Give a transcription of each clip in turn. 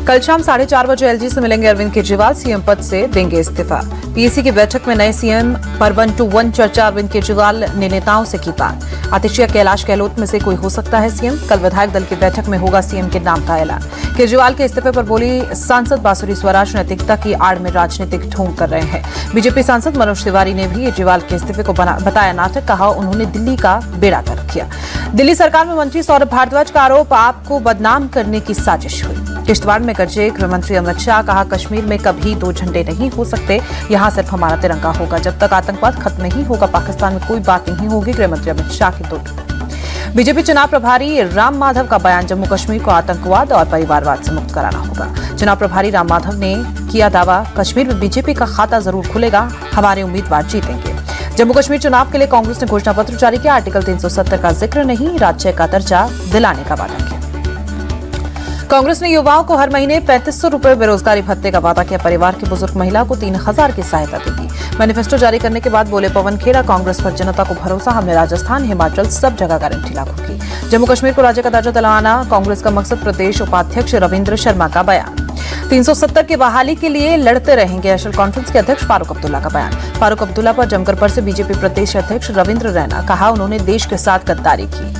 कल शाम 4:30 बजे एलजी से मिलेंगे अरविंद केजरीवाल, सीएम पद से देंगे इस्तीफा। पीएसी की बैठक में नए सीएम पर 1-to-1 चर्चा, अरविंद केजरीवाल ने नेताओं से की बात। आतिशिया कैलाश गहलोत में से कोई हो सकता है सीएम। कल विधायक दल की बैठक में होगा सीएम के नाम का ऐलान। केजरीवाल के इस्तीफे पर बोली सांसद बांसुरी स्वराज, नैतिकता की आड़ में राजनीतिक ढोंग कर रहे हैं। बीजेपी सांसद मनोज तिवारी ने भी केजरीवाल के इस्तीफे को बताया नाटक, कहा उन्होंने दिल्ली का बेड़ा गर्क किया। दिल्ली सरकार में मंत्री सौरभ भारद्वाज का आरोप, आपको बदनाम करने की साजिश हुई। किश्तवाड़ में गरजे गृह मंत्री अमित शाह, कहा कश्मीर में कभी 2 झंडे नहीं हो सकते, यहां सिर्फ हमारा तिरंगा होगा। जब तक आतंकवाद खत्म नहीं होगा पाकिस्तान में कोई बात नहीं होगी, गृह मंत्री अमित शाह की दो। बीजेपी चुनाव प्रभारी राम माधव का बयान, जम्मू कश्मीर को आतंकवाद और परिवारवाद से मुक्त कराना होगा। चुनाव प्रभारी राम माधव ने किया दावा, कश्मीर में बीजेपी का खाता जरूर खुलेगा, हमारे उम्मीदवार जीतेंगे। जम्मू कश्मीर चुनाव के लिए कांग्रेस ने घोषणा पत्र जारी किया। आर्टिकल 370 का जिक्र नहीं, राज्य का दर्जा दिलाने का वादा किया। कांग्रेस ने युवाओं को हर महीने 3500 रुपए बेरोजगारी भत्ते का वादा किया। परिवार की बुजुर्ग महिला को 3000 की सहायता देगी। मैनिफेस्टो जारी करने के बाद बोले पवन खेड़ा, कांग्रेस पर जनता को भरोसा, हमने राजस्थान, हिमाचल सब जगह गारंटी लागू की। जम्मू कश्मीर को राज्य का दर्जा दिलाना कांग्रेस का मकसद, प्रदेश उपाध्यक्ष रविंद्र शर्मा का बयान। 370 की बहाली के लिए लड़ते रहेंगे, नेशनल कॉन्फ्रेंस के अध्यक्ष फारूक अब्दुल्ला का बयान। फारूक अब्दुल्ला पर जमकर पर से बीजेपी प्रदेश अध्यक्ष रविंद्र रैना, कहा उन्होंने देश के साथ गद्दारी की।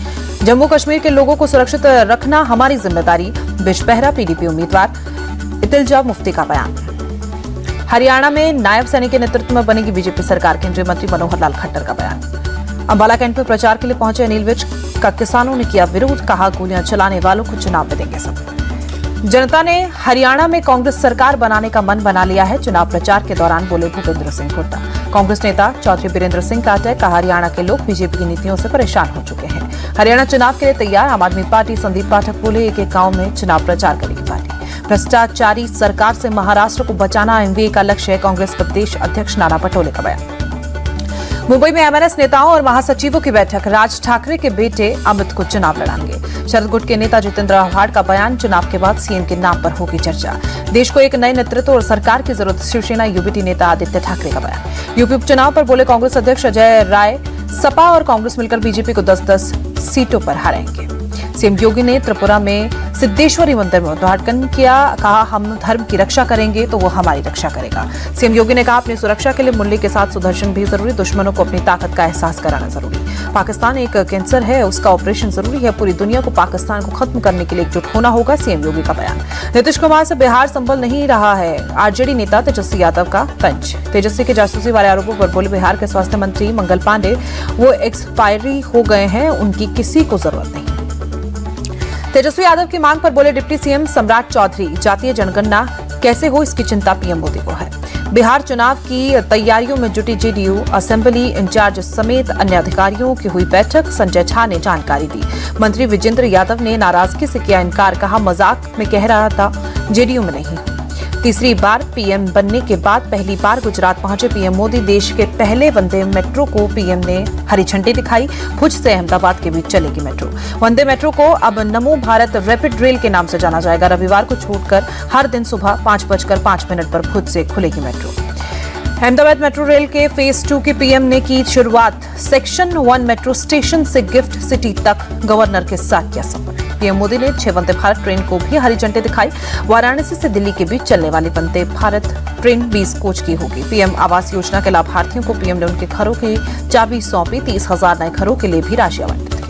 जम्मू कश्मीर के लोगों को सुरक्षित रखना हमारी जिम्मेदारी, बिजबहरा पीडीपी उम्मीदवार इतिलजा मुफ्ती का बयान। हरियाणा में नायब सैनी के नेतृत्व में बनेगी बीजेपी सरकार, केंद्रीय मंत्री मनोहर लाल खट्टर का बयान। अंबाला कैंट में प्रचार के लिए पहुंचे अनिल विज का किसानों ने किया विरोध, कहा गोलियां चलाने वालों को चुनाव में देंगे सब। जनता ने हरियाणा में कांग्रेस सरकार बनाने का मन बना लिया है, चुनाव प्रचार के दौरान बोले भूपेंद्र सिंह हुड्डा। कांग्रेस नेता चौधरी बीरेंद्र सिंह का अटैक, कहा हरियाणा के लोग बीजेपी की नीतियों से परेशान हो चुके हैं। हरियाणा चुनाव के लिए तैयार, आम आदमी पार्टी संदीप पाठक बोले एक गांव में चुनाव प्रचार करेगी पार्टी। भ्रष्टाचारी सरकार से महाराष्ट्र को बचाना एमवीए का लक्ष्य है, कांग्रेस प्रदेश अध्यक्ष नाना पटोले का बयान। मुंबई में एमएनएस नेताओं और महासचिवों की बैठक, राज ठाकरे के बेटे अमित को चुनाव लड़ाएंगे। शरद गुट के नेता जितेंद्र आव्हाड का बयान, चुनाव के बाद सीएम के नाम पर होगी चर्चा। देश को एक नए नेतृत्व और सरकार की जरूरत, शिवसेना यूबीटी नेता आदित्य ठाकरे का बयान। यूपी उपचुनाव पर बोले कांग्रेस अध्यक्ष अजय राय, सपा और कांग्रेस मिलकर बीजेपी को 10-10 सीटों पर हराएंगे। सीएम योगी ने त्रिपुरा में सिद्धेश्वरी मंदिर में उद्घाटन किया, कहा हम धर्म की रक्षा करेंगे तो वो हमारी रक्षा करेगा। सीएम योगी ने कहा अपनी सुरक्षा के लिए मूल्य के साथ सुदर्शन भी जरूरी, दुश्मनों को अपनी ताकत का एहसास कराना जरूरी। पाकिस्तान एक कैंसर है, उसका ऑपरेशन जरूरी है, पूरी दुनिया को पाकिस्तान को खत्म करने के लिए एकजुट होना होगा, सीएम योगी का बयान। नीतीश कुमार से बिहार संभल नहीं रहा है, आरजेडी नेता तेजस्वी यादव का तंज। तेजस्वी के जासूसी वाले आरोपों पर बोले बिहार के स्वास्थ्य मंत्री मंगल पांडे, वो एक्सपायरी हो गए हैं, उनकी किसी को जरूरत नहीं। तेजस्वी यादव की मांग पर बोले डिप्टी सीएम सम्राट चौधरी, जातीय जनगणना कैसे हो इसकी चिंता पीएम मोदी को है। बिहार चुनाव की तैयारियों में जुटी जेडीयू असेंबली इंचार्ज समेत अन्य अधिकारियों की हुई बैठक, संजय झा ने जानकारी दी। मंत्री विजेंद्र यादव ने नाराजगी से किया इनकार, कहा मजाक में कह रहा था, जेडीयू में नहीं। तीसरी बार पीएम बनने के बाद पहली बार गुजरात पहुंचे पीएम मोदी, देश के पहले वंदे मेट्रो को पीएम ने हरी झंडी दिखाई। भुज से अहमदाबाद के बीच चलेगी मेट्रो। वंदे मेट्रो को अब नमो भारत रैपिड रेल के नाम से जाना जाएगा। रविवार को छोड़कर हर दिन सुबह 5:05 पर भुज से खुलेगी मेट्रो। अहमदाबाद मेट्रो रेल के फेज 2 की पीएम ने की शुरुआत। सेक्शन 1 मेट्रो स्टेशन से गिफ्ट सिटी तक गवर्नर के साथ किया सफर। पीएम मोदी ने 6 वंदे भारत ट्रेन को भी हरी झंडी दिखाई। वाराणसी से दिल्ली के बीच चलने वाली वंदे भारत ट्रेन 20 कोच की होगी। पीएम आवास योजना के लाभार्थियों को पीएम ने उनके घरों की चाबी सौंपी। 30,000 नए घरों के लिए भी राशि आवंटित की।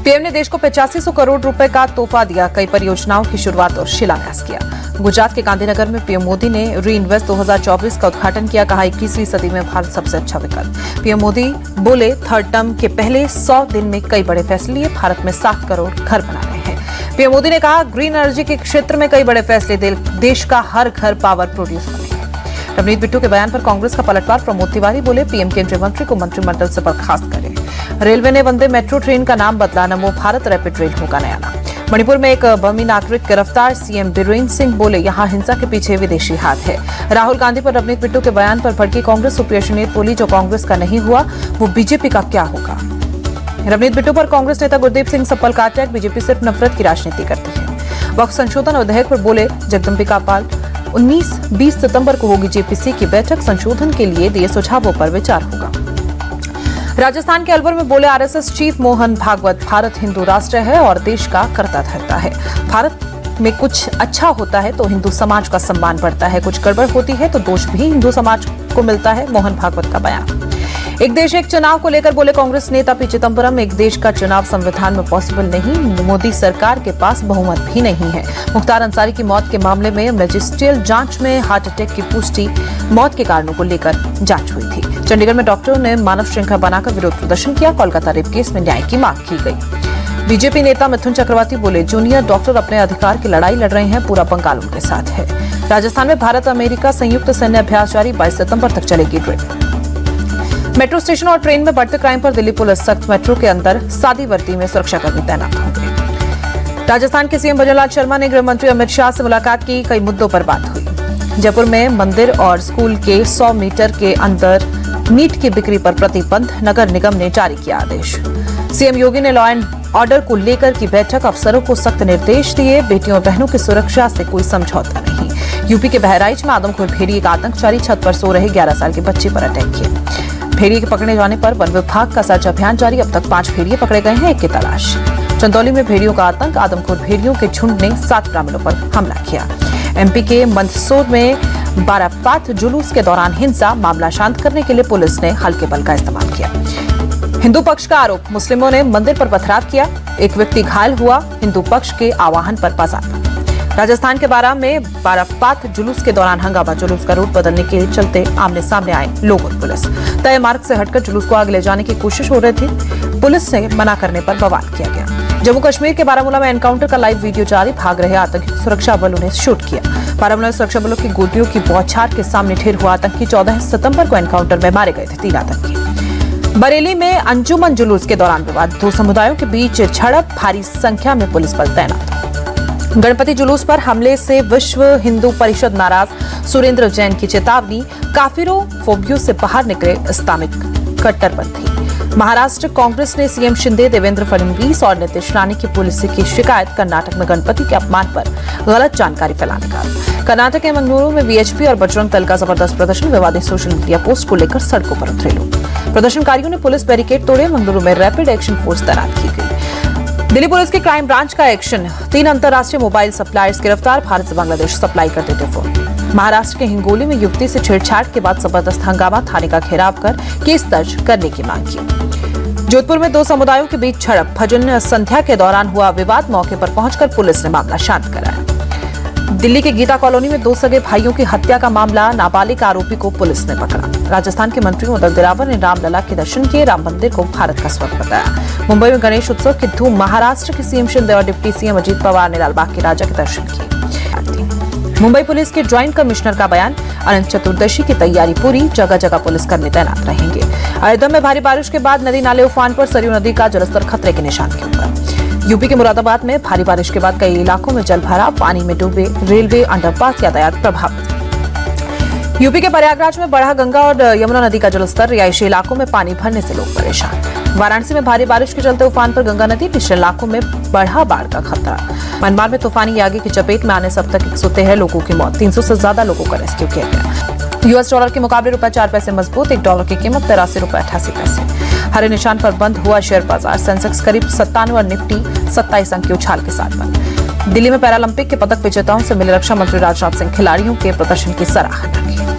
पीएम ने देश को 8500 करोड़ रुपए का तोहफा दिया, कई परियोजनाओं की शुरुआत और शिलान्यास किया। गुजरात के गांधीनगर में पीएम मोदी ने री इन्वेस्ट 2024 का उद्घाटन किया, कहा 21वीं सदी में भारत सबसे अच्छा विकल्प। पीएम मोदी बोले थर्ड टर्म के पहले 100 दिन में कई बड़े फैसले लिए, भारत में 7 करोड़ घर बना रहे हैं। पीएम मोदी ने कहा ग्रीन एनर्जी के क्षेत्र में कई बड़े फैसले, देश का हर घर पावर प्रोड्यूस बनेगा। रवनीत बिट्टू के बयान पर कांग्रेस का पलटवार, प्रमोद तिवारी बोले पीएम केंद्रीय मंत्री को मंत्रिमंडल से बर्खास्त करें। रेलवे ने वंदे मेट्रो ट्रेन का नाम बदला, नमो भारत रैपिड रेल होगा नया नाम। मणिपुर में एक बर्मी नागरिक गिरफ्तार, सीएम बीरेंद्र सिंह बोले यहां हिंसा के पीछे विदेशी हाथ है। राहुल गांधी पर रवनीत बिट्टू के बयान पर भड़की कांग्रेस, सुप्रिया सुनील बोली जो कांग्रेस का नहीं हुआ वो बीजेपी का क्या होगा। रवनीत बिट्टू पर कांग्रेस नेता गुरदीप सिंह सप्पल का अटैक, बीजेपी सिर्फ नफरत की राजनीति करती है। वक्फ संशोधन विधेयक पर बोले जगदम्बिका पाल, 19-20 सितंबर को होगी जेपीसी की बैठक, संशोधन के लिए दिए सुझावों पर विचार होगा। राजस्थान के अलवर में बोले आरएसएस चीफ मोहन भागवत, भारत हिंदू राष्ट्र है और देश का कर्ता धर्ता है। भारत में कुछ अच्छा होता है तो हिंदू समाज का सम्मान बढ़ता है, कुछ गड़बड़ होती है तो दोष भी हिंदू समाज को मिलता है। मोहन भागवत का बयान। एक देश एक चुनाव को लेकर बोले कांग्रेस नेता पी चिदंबरम, एक देश का चुनाव संविधान में पॉसिबल नहीं, मोदी सरकार के पास बहुमत भी नहीं है। मुख्तार अंसारी की मौत के मामले में मजिस्ट्रियल जांच में हार्ट अटैक की पुष्टि, मौत के कारणों को लेकर जांच हुई थी। चंडीगढ़ में डॉक्टरों ने मानव श्रृंखला बनाकर विरोध प्रदर्शन किया। कोलकाता रेप केस में न्याय की मांग की गई। बीजेपी नेता मिथुन चक्रवर्ती बोले, जूनियर डॉक्टर अपने अधिकार की लड़ाई लड़ रहे हैं, पूरा बंगाल उनके साथ है। राजस्थान में भारत अमेरिका संयुक्त सैन्य अभ्यास जारी, 22 सितंबर तक चलेगी ड्रिल। मेट्रो स्टेशन और ट्रेन में बढ़ते क्राइम पर दिल्ली पुलिस सख्त, मेट्रो के अंदर सादी वर्दी में सुरक्षाकर्मी तैनात होंगे। राजस्थान के सीएम भजनलाल शर्मा ने गृह मंत्री अमित शाह से मुलाकात की, कई मुद्दों पर बात हुई। जयपुर में मंदिर और स्कूल के 100 मीटर के अंदर मीट की बिक्री पर प्रतिबंध, नगर निगम ने जारी किया आदेश। सीएम योगी ने लॉ एंड ऑर्डर को लेकर की बैठक, अफसरों को सख्त निर्देश दिए, बेटियों और बहनों की सुरक्षा से कोई समझौता नहीं। यूपी के बहराइच में आदमखोर भेड़िए का आतंक जारी, छत पर सो रहे 11 साल के बच्चे पर अटैक किया। भेड़िए के पकड़े जाने पर वन विभाग का सर्च अभियान जारी, अब तक 5 भेड़िए पकड़े गए हैं, एक की तलाश। चंदौली में भेड़ियों का आतंक, आदमखोर भेड़ियों के झुंड ने 7 ग्रामीणों पर हमला किया। एमपी के मंदसौर में बारापात जुलूस के दौरान हिंसा, मामला शांत करने के लिए पुलिस ने हल्के बल का इस्तेमाल किया। हिंदू पक्ष का आरोप, मुस्लिमों ने मंदिर पर पथराव किया, एक व्यक्ति घायल हुआ, हिंदू पक्ष के आह्वान पर बाजार। राजस्थान के बारां में बारापात जुलूस के दौरान हंगामा, जुलूस का रूट बदलने के चलते आमने सामने आए लोग और पुलिस। तय मार्ग से हटकर जुलूस को आगे ले जाने की कोशिश हो रही थी, पुलिस से मना करने पर बवाल किया गया। जम्मू कश्मीर के बारामूला में एनकाउंटर का लाइव वीडियो जारी, भाग रहे आतंकी सुरक्षा बलों ने शूट किया। बारामूला सुरक्षा बलों की गोलियों की बौछार के सामने ढेर हुआ आतंकी, 14 सितंबर को एनकाउंटर में मारे गए थे 3 आतंकी। बरेली में अंजुमन जुलूस के दौरान विवाद, 2 समुदायों के बीच झड़प, भारी संख्या में पुलिस बल तैनात। गणपति जुलूस पर हमले से विश्व हिंदू परिषद नाराज, सुरेंद्र जैन की चेतावनी, काफिरों फोबियो से बाहर निकले इस्लामिक कट्टरपंथी। महाराष्ट्र कांग्रेस ने सीएम शिंदे, देवेंद्र फडणवीस और नीतीश राणे की पुलिस की शिकायत, कर्नाटक में गणपति के अपमान पर गलत जानकारी फैलाने का। कर्नाटक के मंगलुरु में वीएचपी और बजरंग दल का जबरदस्त प्रदर्शन, विवादित सोशल मीडिया पोस्ट को लेकर सड़कों पर उतरे लोग। प्रदर्शनकारियों ने पुलिस बैरिकेड तोड़े, मंगलुरु में रैपिड एक्शन फोर्स तैनात की गई। दिल्ली पुलिस के क्राइम ब्रांच का एक्शन, 3 अंतर्राष्ट्रीय मोबाइल सप्लायर्स गिरफ्तार, भारत से बांग्लादेश सप्लाई करते थे फोन। महाराष्ट्र के हिंगोली में युवती से छेड़छाड़ के बाद जबरदस्त हंगामा, थाने का घेराव कर केस दर्ज करने की मांग की। जोधपुर में 2 समुदायों के बीच झड़प, भजन संध्या के दौरान हुआ विवाद, मौके पर पहुंचकर पुलिस ने मामला शांत कराया। दिल्ली के गीता कॉलोनी में 2 सगे भाइयों की हत्या का मामला, नाबालिग आरोपी को पुलिस ने पकड़ा। राजस्थान के मंत्री उदय दिरावर ने रामलला के दर्शन किए, राम मंदिर को भारत का स्वर्ग बताया। मुंबई में गणेश उत्सव की धूम, महाराष्ट्र के सीएम शिंदे और डिप्टी सीएम अजीत पवार ने लालबाग के राजा के दर्शन किए। मुंबई पुलिस के ज्वाइंट कमिश्नर का बयान, अनंत चतुर्दशी की तैयारी पूरी, जगह जगह पुलिसकर्मी तैनात रहेंगे। अयोध्या में भारी बारिश के बाद नदी नाले उफान पर, सरयू नदी का जलस्तर खतरे के निशान के ऊपर। यूपी के मुरादाबाद में भारी बारिश के बाद कई इलाकों में जलभराव, पानी में डूबे रेलवे, अंडरपास, यातायात प्रभावित। यूपी के प्रयागराज में बढ़ा गंगा और यमुना नदी का जलस्तर, रिहायशी इलाकों में पानी भरने से लोग परेशान। वाराणसी में भारी बारिश के चलते उफान पर गंगा नदी, निचले इलाकों में बढ़ा बाढ़ का खतरा। म्यांमार में तूफानी यागी की चपेट में आने से अब तक 113 लोगों की मौत, 300 से ज्यादा लोगों का रेस्क्यू किया गया। यूएस डॉलर के मुकाबले रुपया 4 पैसे मजबूत, $1 की कीमत ₹83.88। हरे निशान पर बंद हुआ शेयर बाजार, सेंसेक्स करीब 97 और निफ्टी 27 अंक के उछाल के साथ बंद। दिल्ली में पैरालंपिक के पदक विजेताओं से मिले रक्षा मंत्री राजनाथ सिंह, खिलाड़ियों के प्रदर्शन की सराहना की।